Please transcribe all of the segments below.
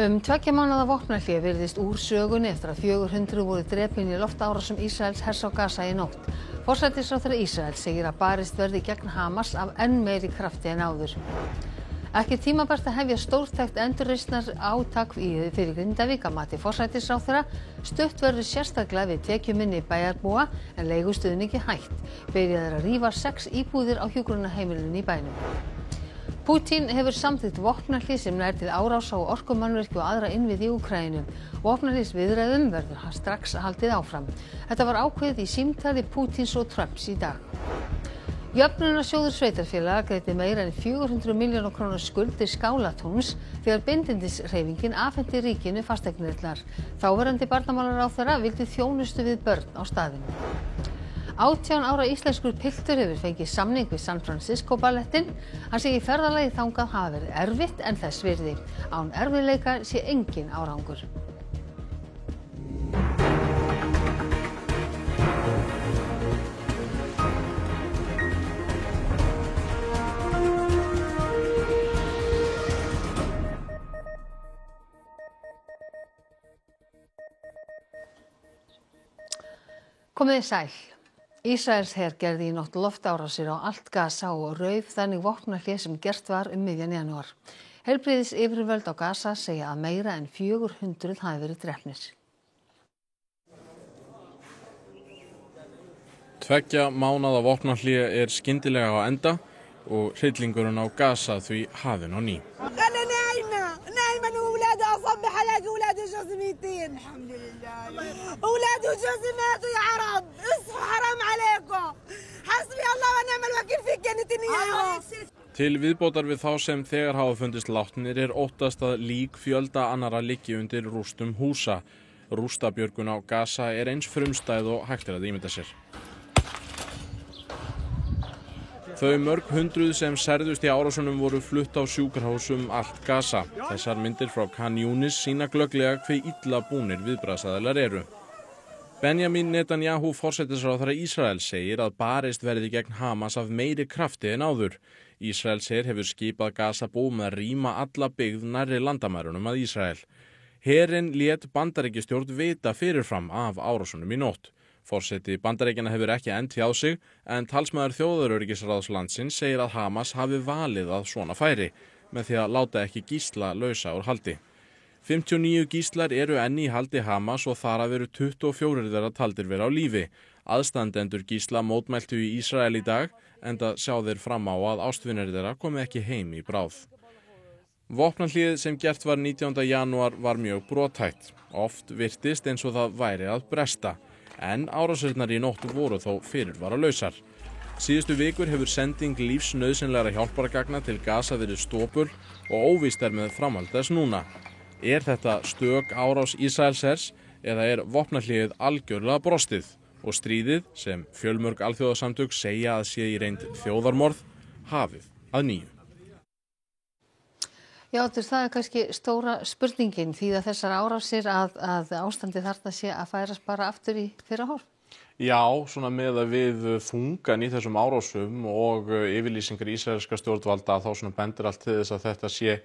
Tveggja mánaða vopnahlé virðist úr sögunni eftir að 400 voru drepin í loftárásum Ísraels hers á Gaza í nótt. Forsætisráðherra Ísraels segir að barist verði gegn Hamas af enn meiri krafti en áður. Ekki tímabært að hefja stórtækt endurreisnar átak fyrir Grindavík að mati forsætisráðherra. Stutt verður sérstaklega við tekjuminni bæjarbúa en leigustuðningi hætt. Byrjað er að rífa 6 íbúðir á hjúkrunarheimilinu í bænum. Pútín hefur samþykkt vopnahlé sem nær til árása á orkumannvirki og aðra innviði í Úkraínu. Vopnahlésviðræðum verður strax haldið áfram. Þetta var ákveðið í símtali Pútíns og Trumps í dag. Jöfnunarsjóður sveitarfélaga greiddi meira en 400 milljóna króna skuld til Skálatúns þegar bindindishreyfingin afhenti ríkinu fasteignirnar. Þáverandi barnamálaráðherra vildi þjónustu við börn á staðnum. 18 ára íslenskur piltur hefur fengið samning við San Francisco ballettinn. Hann segir ferðalagið þangað hafa verið erfitt en þess virði. Án erfiðleika sé engin árangur. Komiði sæl. Ísraelsher gerði í nótt loftárásir á allt Gaza og rauf þannig vopnahlé sem gert var miðjan janúar. Heilbrigðisyfirvöld á Gaza segja að meira en 400 hafi verið drepnir. Tveggja mánaða vopnahlé skyndilega á enda og hryllingurinn á Gaza því hafinn á ný. Til viðbótar við þá sem þegar hafa fundist látnir óttast að lík fjölda annarra liggi undir rústum húsa. Rústabjörgun á Gaza eins frumstæð og hægt að ímynda sér. Þau mörg hundruð sem særðust í árásunum voru flutt á sjúkrahúsum allt Gaza. Þessar myndir frá Khan Yunis sýna glögglega hve illa búnir viðbragðsaðilar eru. Benjamin Netanyahu forsætisráðherra Ísraels segir að barist verði gegn Hamas af meiri krafti en áður. Ísraelsher hefur skipað Gaza búum að rýma alla byggð nærri landamærunum að Ísrael. Herinn lét Bandaríkjastjórn vita fyrirfram af árásunum í nótt. Forseti Bandaríkjanna hefur ekki enn tjáð sig en talsmaður þjóðaröryggisráðs landsins segir að Hamas hafi valið að svona færi með því að láta ekki gísla lausa úr haldi. 59 gíslar eru enn í haldi Hamas og þar af eru 24 þeirra taldir vera á lífi. Aðstandendur gísla mótmæltu í Ísrael í dag enda sjá þeir fram á að ástvinir þeirra komi ekki heim í bráð. Vopnahléð sem gert var 19. janúar var mjög brothætt. Oft virtist eins og það væri að bresta. En árásirnar í nótt voru þó fyrirvaralausar. Síðustu vikur hefur sending lífsnauðsynlegra hjálpargagna til Gaza verið stopul og óvíst með framhald þess núna. Þetta stök árás Ísraelshers eða vopnahléð algjörlega brostið og stríðið sem fjölmörg alþjóðasamtök segja að sé í reynd þjóðarmorð hafið að nýju. Já, það kannski stóra spurningin því að þessar árásir að ástandið þarna sé að færast bara aftur í fyrra horf. Já, svona með að við þungan í þessum árásum og yfirlýsingar ísraelska stjórnvalda þá svona bendir allt til þess að þetta sé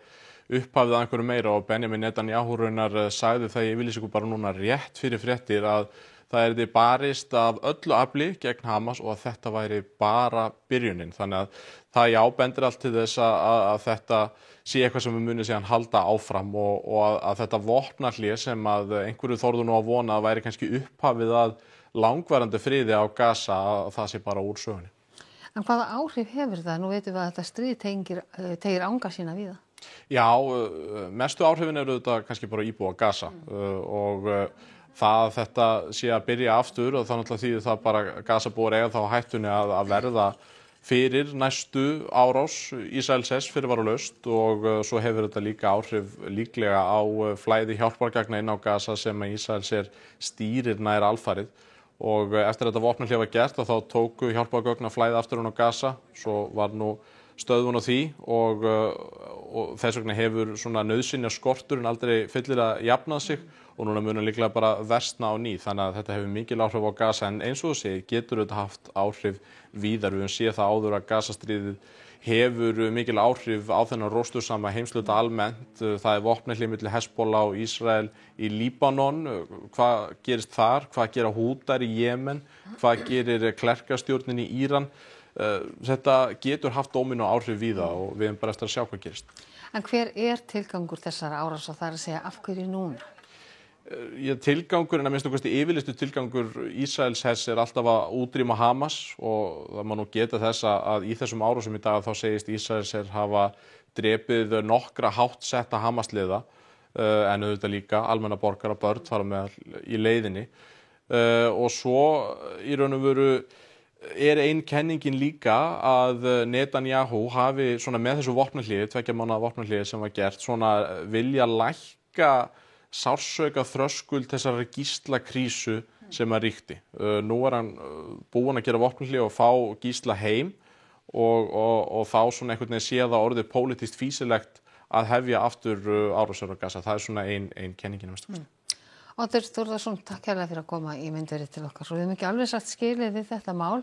upphafið að einhverju meira og Benjamin Netanyahu raunar sagði það í yfirlýsingu bara núna rétt fyrir fréttir að það yrði barist af öllu afli gegn Hamas og að þetta væri bara byrjunin. Þannig að það bendir allt til þess að þetta sé eitthvað sem við munum síðan halda áfram og að þetta vopnahlé sem að einhverju þorðu nú að vona að væri kannski upphafið að langvarandi friði á Gaza að það sé bara úr sögunni. En hvaða áhrif hefur það? Nú veitum við að þetta stríð tegir anga sína víða. Já, mestu áhrifin eru þetta kannski bara íbúa Gaza og það þetta sé að byrja aftur og þá náttúrulega þýðir það bara Gazabúar eiga þá hættunni að verða fyrir næstu árás Ísraelshers fyrirvaralaust og svo hefur þetta líka áhrif líklega á flæði hjálpargagna inn á Gaza sem Ísraelsher stýrir nær alfarið og eftir þetta vopnahlé var gert þá tóku hjálpargögn að flæða aftur inn á Gaza, svo var nú stöðvun á því og þess vegna hefur svona nauðsynja skorturinn aldrei fyllilega jafnað sig og núna mun hann líklega bara versna á ný, þannig að þetta hefur mikil áhrif á Gaza, en eins og þú segir getur þetta haft áhrif víðar. Við höfum séð það áður að Gazastríðið hefur mikil áhrif á þennan róstursama heimshluta almennt. Það er vopnahlé milli Hezbollah og Ísrael í Líbanon. Hvað gerist þar? Hvað gera Hútar í Jemen? Hvað gerir klerkastjórnin í Íran? Þetta getur haft dómínó áhrif víða og við erum bara eftir að sjá hvað gerist. En hver er tilgangur þessara árása, það er að segja af hverju núna? Tilgangurinn, að minnsta kosti yfirlistu tilgangur Ísraels hers er alltaf að útrýma Hamas og það má nú geta þess að í þessum árásum í dag þá segist Ísraels her hafa drepið nokkra háttsetta Hamas-liða en auðvitað líka almenna borgara, börn fara með í leiðinni og svo í raun og veru er ein kenningin líka að Netanyahu hafi svona með þessu vopnahléi, 2 mánaða vopnahléi sem var gert, svona vilja lækka sársauka þröskuld þessara gíslakrísu sem að ríkti. Nú er hann búinn að gera vopnahlé og fá gísla heim og þá svona einhvern veginn sé það orðið pólitískt fýsilegt að hefja aftur árásir á Gaza. Það er svona ein kenningin að minnsta kosti. Oddur Þórðarson, takk hérlega fyrir að koma í myndverið til okkar. Svo við höfum ekki alveg sagt skilið við þetta mál.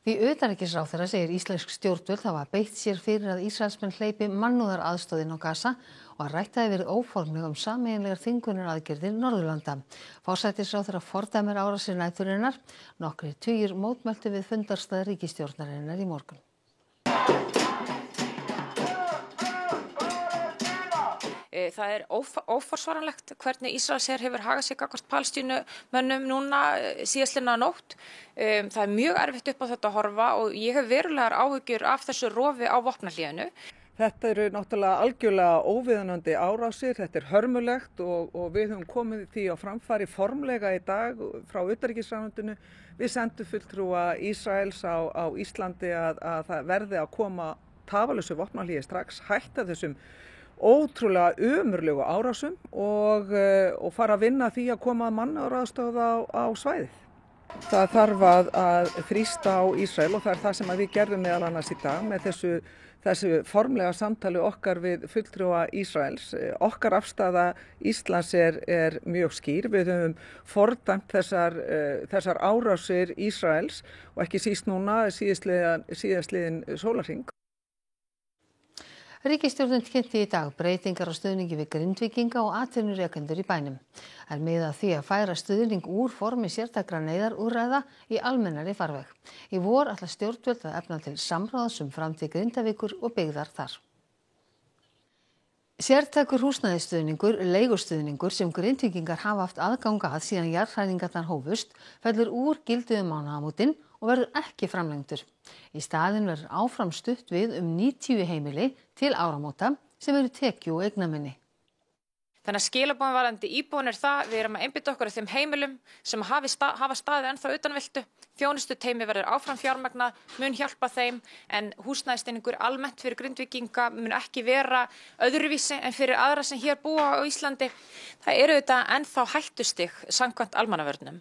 Því utanríkisráðherra segir íslensk stjórnvöld hafa beitt sér fyrir að Ísraelsmenn hleypi mannúðaraðstoð inn á Gaza og að rætt hafi verið óformlega þvingunaraðgerðir þvingunaraðgerðir Norðurlanda. Forsætisráðherra fordæmir árásir næturinnar. Nokkrir tugir mótmæltu við fundarstað ríkisstjórnarinnar í morgun. Það er óforsvaranlegt hvernig Ísraelsher hefur hagað sig gagnvart Palestínumönnum núna síðastliðna nótt. Það er mjög erfitt upp á þetta að horfa og ég hef verulegar áhyggjur af þessu rofi á vopnahléinu. Þetta eru náttúrulega algjörlega óviðunandi árásir, þetta er hörmulegt og við höfum komið því á framfæri formlega í dag frá utanríkisráðuneytinu. Við sendum fulltrúa Ísraels á Íslandi að það verði að koma tafarlausu vopnahléi strax, hætta þessum ótrúlega ömurlegu árásum og fara að vinna því að koma mannúðaraðstoð á svæðið. Það þarf að þrýsta á Ísrael og það er það sem við gerðum meðal annars í dag með þessu formlega samtali okkar við fulltrúa Ísraels. Okkar afstaða Íslands er mjög skýr. Við höfum fordæmt þessar árásir Ísraels og ekki síst núna síðastliðinn sólarhring. Ríkisstjórnin kynnti í dag breytingar á stuðningi við Grindvíkinga og atvinnurekendur í bænum. Er miðað að því að færa stuðning úr formi sértækra neyðarúrræða í almennari farveg. Í vor ætla stjórnvöld að efna til samráðs framtíð Grindavíkur og byggðar þar. Sértækur húsnæðisstuðningur, leigustuðningur sem Grindvíkingar hafa haft aðgang að síðan jarðhræringarnar hófust, fellur úr gildi mánaðamótin og verður ekki framlengdur. Í staðinn verður áfram stutt við 90 heimili til áramóta sem eru tekju- og eignaminni. Þannig að skilaboðin varðandi íbúðin er það, við erum að einbeita okkur að þeim heimilum sem hafa staðið ennþá utanviltu. Þjónustuteymi verður áfram fjármagnað, mun hjálpa þeim, en húsnæðisstuðningur almennt fyrir Grindvíkinga mun ekki vera öðruvísi en fyrir aðra sem hér búa á Íslandi. Það eru þetta ennþá hættustig samkvæmt almannavörnum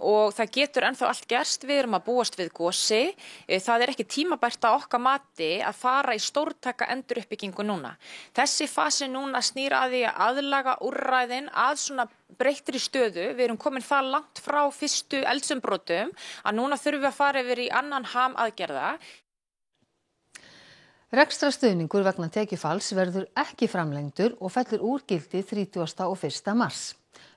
og það getur ennþá allt gerst. Við erum að búast við gosi. Það er ekki tímabært að okkar mati að fara í stórtæka enduruppbyggingu núna. Þessi fasi núna snýr að því að aðlaga úrræðin að svona breyttri stöðu. Við erum komin það langt frá fyrstu eldsumbrotum að núna þurfum við að fara yfir í annan ham aðgerða. Rekstrarstuðningur vegna tekjufalls verður ekki framlengdur og fellur úr gildi 30. og 1. mars.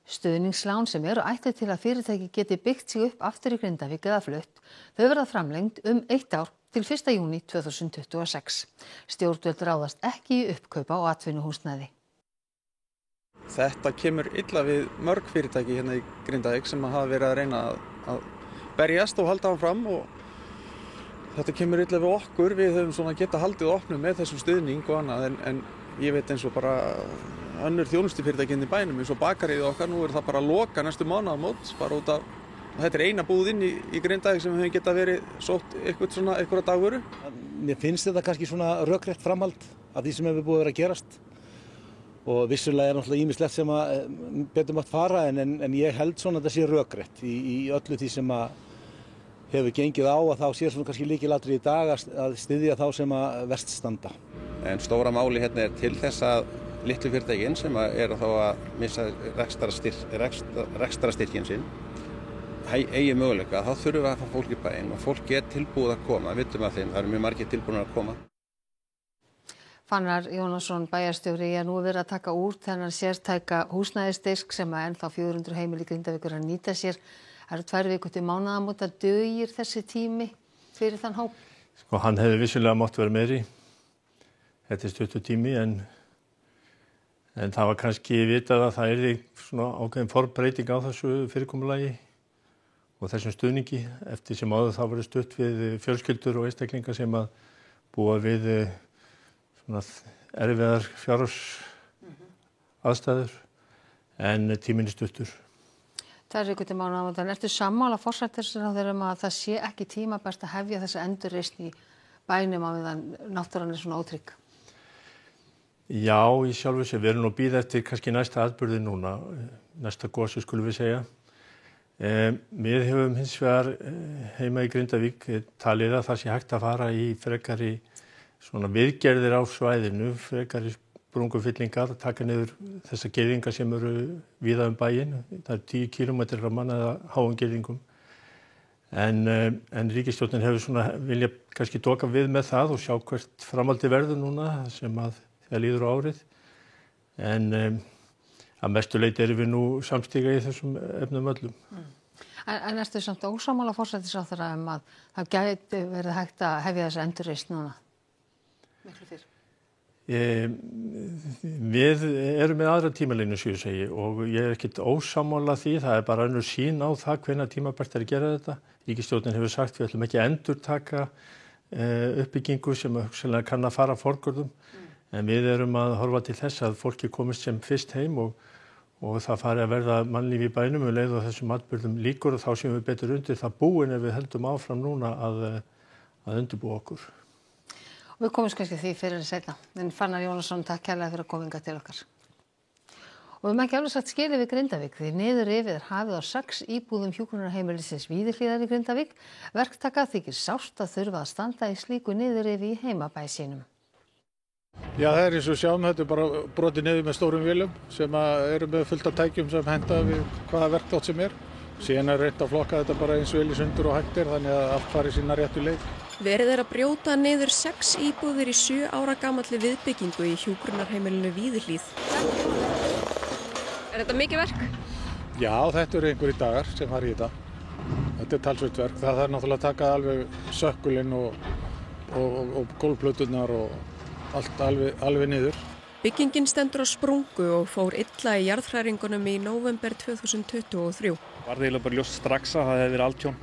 Stuðningslán sem eru ætluð til að fyrirtæki geti byggt sig upp aftur í Grindavík eða flutt, þau verða framlengd 1 ár til 1. júní 2026. Stjórnvöld ráðast ekki í uppkaupa og atvinnuhúsnæði. Þetta kemur illa við mörg fyrirtæki hérna í Grindavík sem hafa verið að reyna að berjast og halda áfram og þetta kemur illa við okkur. Við höfum svona getað haldið opnum með þessum stuðning og annað en ég veit eins og bara önnur þjónustufyrirtæki inn í bænum eins og bakarið okkar, nú er það bara að loka næstu mánaðamót bara út af þetta er eina búð inn í Grindavík sem hefur getað verið sótt einhverja dagvöru. Mér finnst þetta kannski svona rökrétt framhald af því sem hefur búið að vera að gerast. Og vissulega er náttúrulega ýmislegt sem að betur mátt fara en ég held svona að þetta sé rökrétt í öllu því sem að hefur gengið á að þá sé svona kannski lykilatriði í dag að styðja þá sem að verst standa. En stóra máli hérna til þess að litlu fyrirtækin sem þá að missa rekstrarstyrkinn sinn eigi möguleika, þá þurfum við að fá fólk í bæinn og fólk tilbúið að koma, við vitum að þeim, það eru mjög margir tilbúin að koma. Fannar Jónasson bæjarstjóri nú verið að taka úr þennan sértæka húsnæðisstyrk sem að ennþá 400 heimili í Grindavíkur að nýta sér. Það eru 2 vikur til mánaðamóta, dugir þessi tími fyrir þann hóp? Sko, hann hefði vissulega mátt vera meiri. Þetta stuttur tími en það var kannski vitað að það yrði svona ákveðin forbreyting á þessu fyrirkomulagi og þessum stuðningi eftir sem áður þá verið stutt við fjölskyldur og einstaklingar sem að búa við svona erfiðar fjárhagsaðstæður en tíminn stuttur. 2 vikur til mánaðamóta. Ertu sammála forsætisráðherra að það sé ekki tímabært að hefja þessa endurreisn í bænum á meðan náttúran svona ótrygg? Já, í sjálfu sér. Við erum nú að bíða eftir kannski næsta atburði núna, næsta gosi skulum við segja. Við höfum hins vegar heima í Grindavík talið að það sé hægt að fara í frekari svona viðgerðir á svæðinu, frekari sprungufyllingar, taka niður þessar girðingar sem eru víða bæinn. Það er 10 kílómetrar á mann eða háum girðingum. En ríkisstjórnin hefur svona vilja kannski doka við með það og sjá hvert framhaldi verður núna sem að það líður á árið. En að mestu leyti erum við nú samstiga í þessum efnum öllum. En ertu samt ósammála forsætisráðherra að það gæti verið hægt að hefja þessa endurreisn núna? Miklu fyrr. Við erum með aðra tímalínu sem ég segi og ég er ekkert ósammála því, það er bara önnur sýn á það hvenær tímabært er að gera þetta. Ríkisstjórnin hefur sagt við ætlum ekki að endurtaka uppbyggingu sem hugsanlega kann að fara forgörðum en við erum að horfa til þess að fólki komist sem fyrst heim og það fari að verða mannlíf í bænum og leið og þessum atburðum líkur og þá séum við betur undir það búin ef við heldum áfram núna að undirbúa okkur. Við komumst kannski því fyrir seinna. En Fannar Jónasson, takk kærlega fyrir að koma hingað til okkar. Og við höfum ekki alveg sagt skilið við Grindavík því niðurrifið er hafið á 6 íbúðum hjúkrunarheimilisins Víðihlíðar í Grindavík. Verktaka þykir sárt að þurfa að standa í slíku niðurrifi í heimabæ sínum. Já, það er eins og sjáum, þetta er bara brotið niður með stórum vélum sem eru með fullt af tækjum sem henta við hvaða verktátt sem er. Síðan er reynt að flokka þetta bara eins vel í sundur og hægt þannig að allt fari sína réttu leið. Verið er að brjóta niður 6 íbúðir í 7 ára gamalli viðbyggingu í hjúkrunarheimilinu Víðihlíð. Er þetta mikið verk? Já, þetta eru einhverjir dagar sem fara í þetta. Þetta er talsvert verk. Það er náttúrulega að taka alveg sökkulinn og gólfplöturnar og allt alveg niður. Byggingin stendur á sprungu og fór illa í jarðhræringunum í nóvember 2023. Var eiginlega bara ljóst strax að það hefði verið altjón.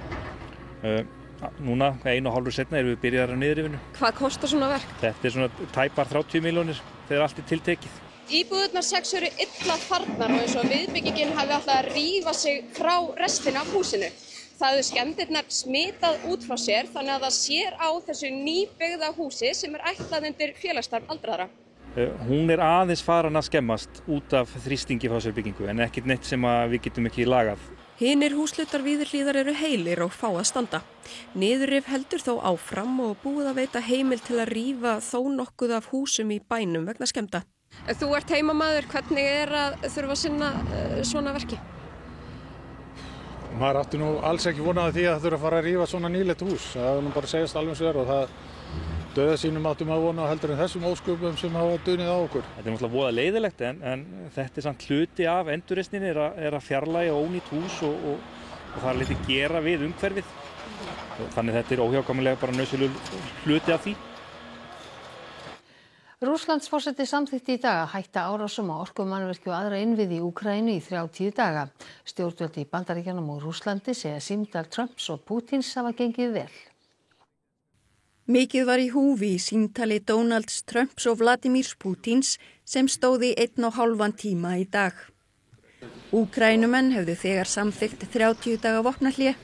Núna, 1,5 seinna erum við byrjaðar á niðurrifinu. Hvað kostar svona verk? Þetta er svona tæpar 30 milljónir þegar allt er tiltekið. Íbúðirnar 6 eru illa farnar og eins og viðbyggingin hafi alltaf að rífa sig frá restina af húsinu. Það hefur skemmdirnar smitað út frá sér þannig að það sér á þessu nýbyggða húsi sem er ætlað undir félagsstarf aldraðra. Hún er aðeins farin að skemmast út af þrýstingi frá þessari byggingu en ekkert neitt sem við getum ekki lagað. Hinir húshlutar Víðihlíðar eru heilir og fá að standa. Niðurrif heldur þó áfram og búið að veita heimil til að rífa þó nokkuð af húsum í bænum vegna skemmda. Þú ert heimamaður, hvernig er að þurfa að sinna svona verki? Maður átti nú alls ekki vonað því að þurfa að fara að rífa svona nýlegt hús. Það er nú bara að segjast alveg sér og það döða sínum áttum að vona heldur en þessum ósköpum sem hafa dunið á okkur. Þetta er náttúrulega voða leiðilegt en þetta er samt hluti af endurreisninni er að fjarlægja ónýtt hús og það er litið gera við umhverfið. Þannig þetta er óhjákvæmilega bara nauðsynlegur hluti af því. Rússlandsforseti samþykkti í dag að hætta árásum á orkumannvirki og aðra innviði í Úkraínu í 30 daga. Stjórnvöld í Bandaríkjunum og Rússlandi segja símtal Trumps og Pútins hafa gengið vel. Mikið var í húfi í símtali Donalds Trumps og Vladimírs Pútins sem stóði 1,5 tíma í dag. Úkraínumenn hefðu þegar samþykkt 30 daga vopnahlé.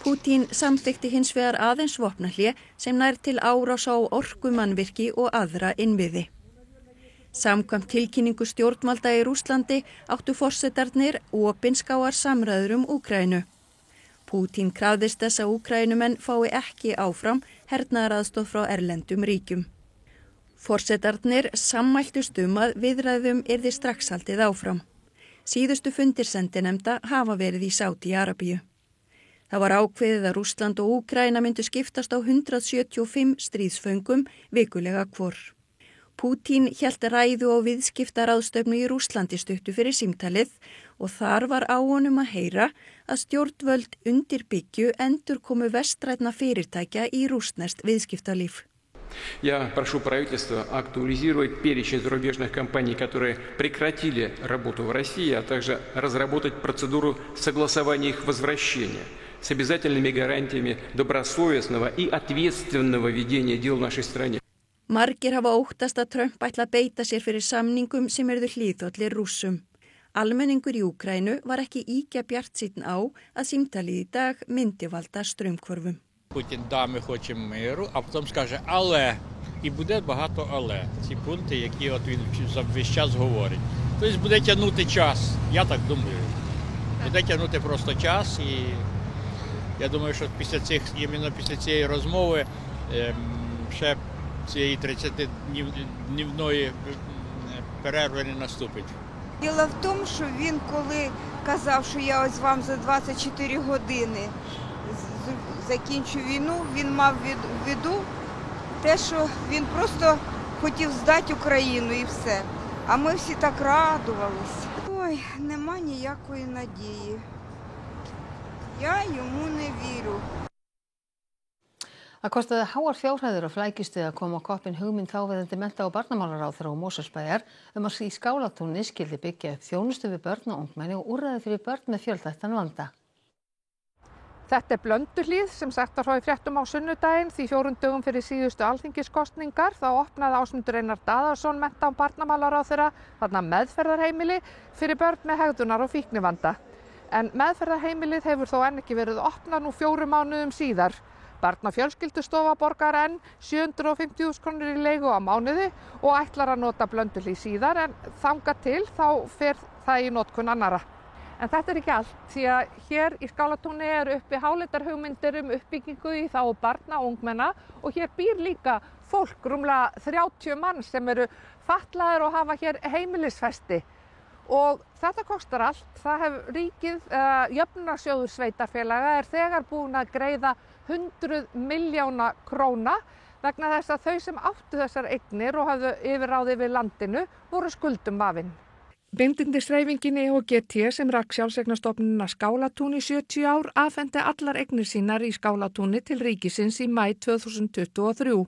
Pútín samþykkti hins vegar aðeins vopnahlé sem nær til árás á orkumannvirki og aðra innviði. Samkvæmt tilkynningu stjórnvalda í Rússlandi áttu forsetarnir opinskáar samræður Úkraínu. Pútín krafðist þess að Úkraínumenn fái ekki áfram hernaðaraðstoð frá erlendum ríkjum. Forsetarnir sammæltust að viðræðum yrði strax haldið áfram. Síðustu fundir sendinefnda hafa verið í Sádi-Arabíu. Það var ákveðið að Rússland og Úkraína myndu skiptast á 175 stríðsföngum vikulega hvor. Pútín hélt ræðu á viðskiptaráðstefnu í Rússlandi stuttu fyrir símtalið og þar var á honum að heyra að stjórnvöld undirbyggju endurkomu vestrænna fyrirtækja í rússneskt viðskiptalíf. Я прошу правительство актуализировать перечень зарубежных компаний, которые прекратили работу в России, а также разработать процедуру согласования их возвращения с обязательными гарантиями добросовестного и ответственного ведения дел в нашей стране. Margir hafa óttast að Trump ætla að beita sér fyrir samningum sem yrðu hlýðhollir Rússum. Almenningur í Úkraínu var ekki ýkja bjartsýnn á að símtalið í dag myndi valda straumhvörfum. Путін, да, ми хочемо миру, а потім скаже «але». І буде багато «але». Ці пункти, які от він весь час говорить. Тобто буде тягнути час, я так думаю. Буде тягнути просто час, і я думаю, що іменно після цієї розмови ще цієї 30-днівної перерви не наступить. Діло в тому, що він коли казав, що я ось вам за 24 години закінчу війну, він мав в виду те, що він просто хотів здати Україну і все. А ми всі так радувалися. Ой, нема ніякої надії. Я йому не вірю. Það kostaði háar fjárhæðir og flækist við að koma á koppinn hugmynd þáverandi mennta- og barnamálaráðherra og Mosfellsbæjar að í Skálatúni skyldi byggja upp þjónustu við börn og ungmenni og úrræði fyrir börn með fjölþættan vanda. Þetta Blönduhlíð sem sagt var frá í fréttum á sunnudaginn því 4 dögum fyrir síðustu alþingiskosningar þá opnaði Ásmundur Einar Daðarsson mennta- og barnamálaráðherra þarna meðferðarheimili fyrir börn með hegðunar- og fíknivanda. En meðferðarheimilið hefur þó enn ekki verið opnað nú 4 mánuðum síðar. Barnafjölskyldustofa borgar enn 750.000 krónur í leigu á mánuði og ætlar að nota Blönduhlíð síðar en þangað til þá fer það í notkun annarra. En þetta ekki allt því að hér í Skálatúni uppi háleitar hugmyndir uppbyggingu í þágu barna og ungmenna og hér býr líka fólk, rúmlega 30 manns sem fatlaðir og hafa hér heimilisfesti. Og þetta kostar allt. Það hefur ríkið, jöfnunarsjóður sveitarfélaga þegar búin að greiða 100 milljóna króna vegna þess að þau sem áttu þessar eignir og hafðu yfirráð yfir landinu voru skuldum vafin. Bindindishreyfingin EOGT sem rak sjálfseignarstofnunina Skálatún í 70 ár afhenti allar eignir sínar í Skálatúni til ríkisins í maí 2023.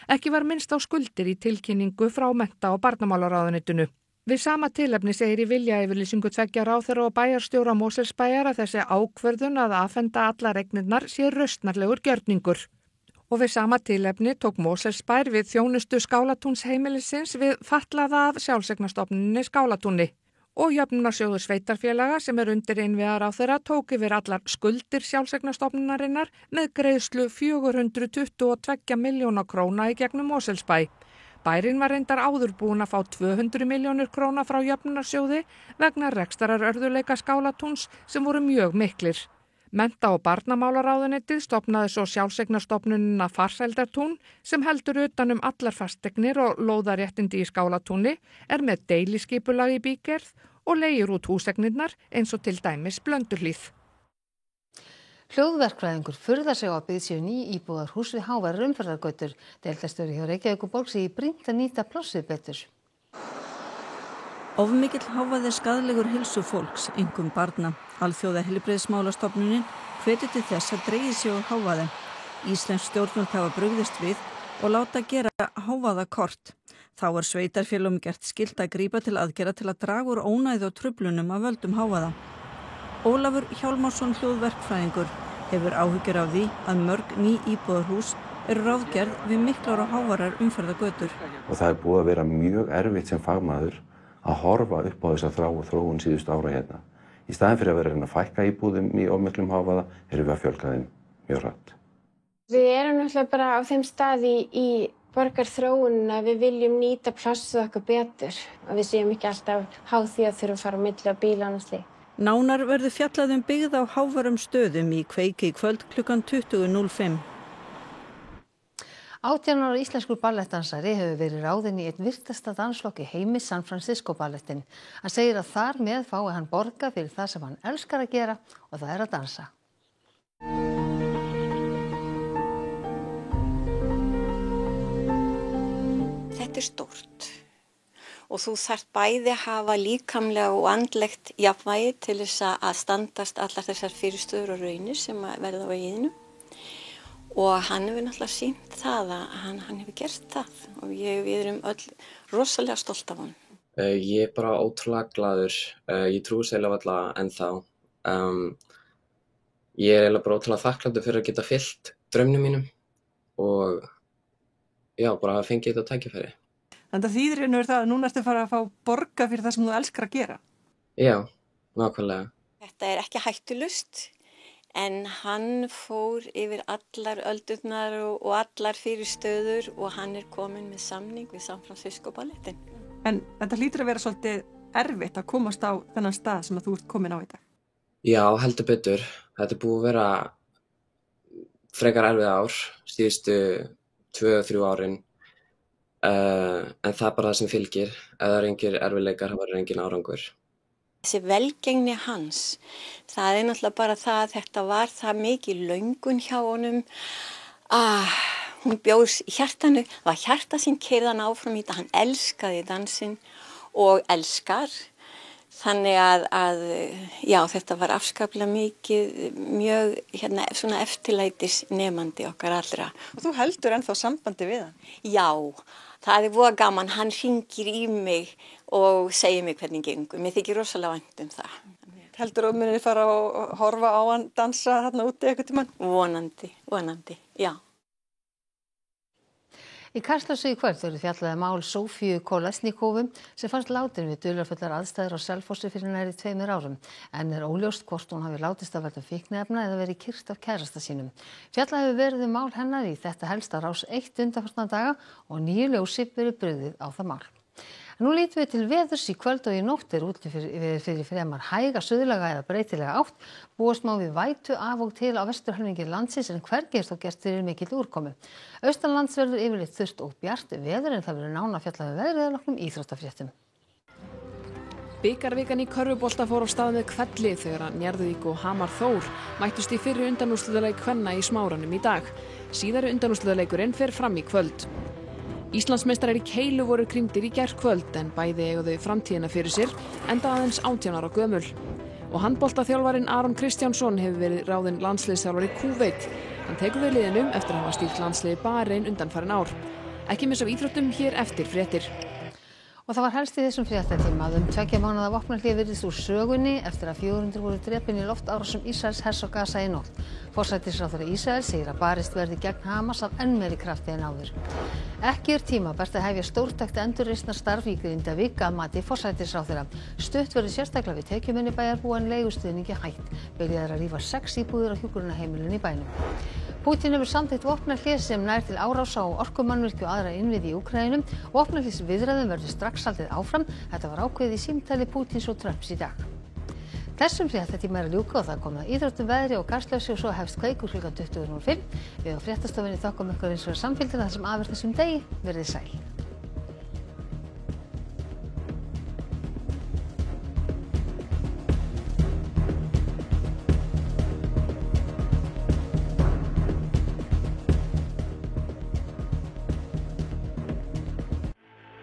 Ekki var minnst á skuldir í tilkynningu frá mennta- og barnamálaráðuneytinu. Við sama tilefni segir í viljayfirlýsingu 2 ráðherra og bæjarstjóra Mosfellsbæjar að þessi ákvörðun að afhenda allar eignirnar sé rausnarlegur gjörningur. Og við sama tilefni tók Mosfellsbær við þjónustu Skálatúns heimilisins við fatlaða af sjálfseignarstofnuninni Skálatúni. Og jöfnunarsjóður sveitarfélaga sem undir innviðaráðherra tók yfir allar skuldir sjálfseignarstofnunarinnar með greiðslu 422 milljóna króna í gegnum Mosfellsbæ. Bærinn var reyndar áður búinn að fá 200 milljónir króna frá jöfnunarsjóði vegna rekstrarörðugleika Skálatúns sem voru mjög miklir. Mennta- og barnamálaráðuneytið stofnaði svo sjálfseignarstofnunina Farsældartún sem heldur utan allar fasteignir og lóðaréttindi í Skálatúni, með deiliskipulag í bígerð og leigir út húseignirnar eins og til dæmis Blönduhlíð. Hljóðverkfræðingur furðar sig á að byggð séu ný íbúðarhús við háværar umferðargötur. Deildarstjóri hjá Reykjavíkurborg segir brýnt að nýta plássið betur. Ofmikill hávaði er skaðlegur heilsu fólks, einkum barna. Alþjóða heilbrigðismálastofnunin hvetur til þess að dregið sé úr hávaði. Íslensk stjórnvöld hafa brugðist við og láta gera hávaðakort. Þá sveitarfélögum gert skylt að grípa til aðgerða til að draga úr ónæði og truflunum af völdum hávaða. Ólafur Hjálmarsson hljóðverkfræðingur hefur áhyggjur af því að mörg ný íbúðarhús ráðgerð við miklar og háværar umferðargötur. Og það búið að vera mjög erfitt sem fagmaður að horfa upp á þessa þróun síðustu ára hérna. Í staðinn fyrir að vera að fækka íbúðum í of miklum hávaða við að fjölga þeim mjög hratt. Við náttúrulega bara á þeim staði í borgarþróun að við viljum nýta plássið okkar betur og við séum ekki alltaf háð því að þurfa að fara á milli á bílana og slíkt. Nánar verður fjallað byggð á háværum stöðum í Kveik í kvöld klukkan 20:05. 18 ára íslenskur ballettdansari hefur verið ráðinn í einn virtasta dansflokk í heimi, San Francisco ballettin. Hann segir að þar með fái hann borga fyrir það sem hann elskar að gera og það er að dansa. Þetta er stórt og þú þarft bæði að hafa líkamlega og andlegt jafnvægi til þess að standast allar þessar fyrirstöður og raunir sem verða á veginum. Og hann hefur náttúrulega sýnt það að hann hefur gert það og við erum öll rosalega stolt af honum. Ég er bara ótrúlega glaður. Ég trúi eiginlega varla ennþá. Ég er eiginlega bara ótrúlega þakklátur fyrir að geta fyllt draumnum mínum og já, bara að fengið þetta tækifæri. Þannig að þýðir það að núna ertu að fara að fá borga fyrir það sem þú elskar að gera? Já, nákvæmlega. Þetta er ekki hættulaust. En hann fór yfir allar öldurnar og allar fyrirstöður og hann er komin með samning við San Francisco ballettin. En þetta hlýtur að vera svolítið erfitt að komast á þennan stað sem að þú ert komin á í dag. Já, heldur betur. Þetta er búið að vera frekar erfið ár, síðustu 2-3 árin. En það er bara það sem fylgir. Ef það er engir erfiðleikar, það verður engin árangur. Þessi velgengni hans, það er náttúrulega bara það að þetta var það mikið löngun hjá honum. Hún bjóðs í hjartanu, var hjarta sín keyrðan áfram í þetta, hann elskaði dansinn og elskar. Þannig að já, þetta var afskaplega mikið, mjög svona eftirlætisnemandi okkar allra. Og þú heldur ennþá sambandi við hann? Já, það er voða gaman, hann hringir í mig og segir mig hvernig gengur. Mér þykir rosalega vænt það. Heldur þú munir fara og horfa á hann dansa þarna úti eitthvað tímann? Vonandi, já. Í Kastljósi í kvöld verður fjallað mál Sofíu Kolesníkovum sem fannst látin við dularfullar aðstæður á Selfossi fyrir nærri 2 árum. En er óljóst hvort hún hafi látist af völdum fíkniefna eða verið kyrkt af kærasta sínum. Fjallað hefur verið mál hennar í þetta helsta Rás 1 undanfarna daga og nýju ljósi verið brugðið á það mál. Nú lítum við til veðurs í kvöld og í nótt er útlit fyrir fremur hæga suðlæga eða breytilega átt. Búast má við vætu af og til á vesturhelmingi landsins en hvergi er þó gert fyrir mikilli úrkomu. Austanlands verður yfirleitt þurrt og bjart veður en það verður nánar fjallað um veðrið að loknum íþróttafréttum. Bikarvikan í körfubolta fór á stað með hvelli þegar að Njarðvík og Hamar Þór mættust í fyrri undanúrslitaleik kvenna í Smáranum í dag. Síðari undanúrslitaleikurinn fer fram í kvöld. Íslandsmeistarar í keilu voru krýndir í gærkvöld en bæði eiga þau framtíðina fyrir sér enda aðeins 18 ára gömul. Og handboltaþjálfarinn Aron Kristjánsson hefur verið ráðinn landsliðsþjálfari Kúveit. Hann tekur við liðinu eftir að hafa stýrt landsliði Barein undanfarin ár. Ekki missa af íþróttum hér eftir fréttir. Og það var helst í þessum fréttatíma að 2 mánaða vopnahlé virðist úr sögunni eftir að 400 voru drepin í loftárásum Ísraels hers á Gaza í nótt. Forsætisráðherra Ísraels segir að barist verði gegn Hamas af enn meiri krafti en áður. Ekki er tímabært að hefja stórtækt endurreisnarstarf í Grindavík að mati forsætisráðherra. Stutt verður sérstaklega við tekjuminni bæjarbúa en leigustuðningi hætt. Byrjað er að rífa 6 íbúðir á hjúkrunarheimilinu í bænum. Pútín hefur samþykkt vopnahlé sem nær til árása á orkumannvirki og aðra innviði í Úkraínu. Vopnahlésviðræðum verður strax haldið áfram. Þetta var ákveðið í símtali Pútíns og Trumps í dag. Þessum fréttatíma er að ljúka og það kom að íþróttum, veðri og Kastljósi og svo hefst Kveikur klukkan 20:05. Við á fréttastofunni þökkum ykkur eins og samfylgdina þessum af þessum degi. Verið sæl.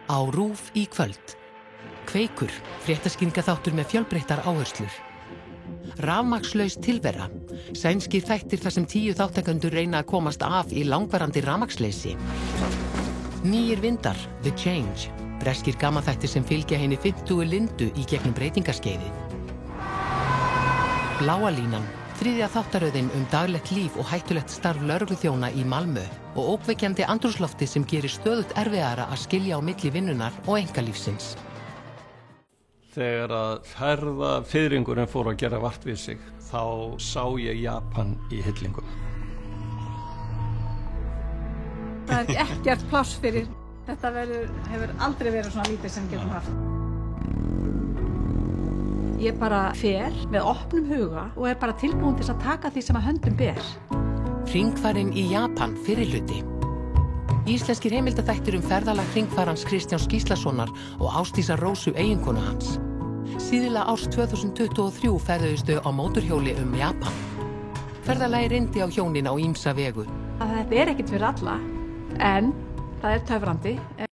Á RÚV í kvöld. Kveikur, fréttaskýringaþáttur með fjölbreyttar áherslur. Rafmagnslaus tilvera. Sænskir þættir þar sem 10 þátttakendur reyna að komast af í langvarandi rafmagnsleysi. Nýir vindar, The Change. Breskir gamanþættir sem fylgja henni 50 Lindu í gegnum breytingaskeiðið. Bláa línan. 3. þáttaröðin daglegt líf og hættulegt starf lögregluþjóna í Malmö og ókveikjandi andrúmslofti sem gerir stöðugt erfiðara að skilja á milli vinnunnar og einkalífsins. Þegar að ferðafiðringurinn fór að gera vart við sig, þá sá ég Japan í hillingum. Það er ekkert pláss fyrir. Þetta hefur aldrei verið svona lítið sem getum haft. Ég bara fer með opnum huga og bara tilbúin til að taka því sem að höndum ber. Hringfarinn í Japan fyrir hluti. Íslenskir heimildaþættir ferðalag hringfarans Kristjáns Gíslasonar og Ásdísar Rósu eiginkonu hans. Síðla árs 2023 ferðuðust þau á mótorhjóli Japan. Ferðalagi reyndi á hjónin á ýmsa vegu. Þetta ekkert fyrir alla, en það töfrandi.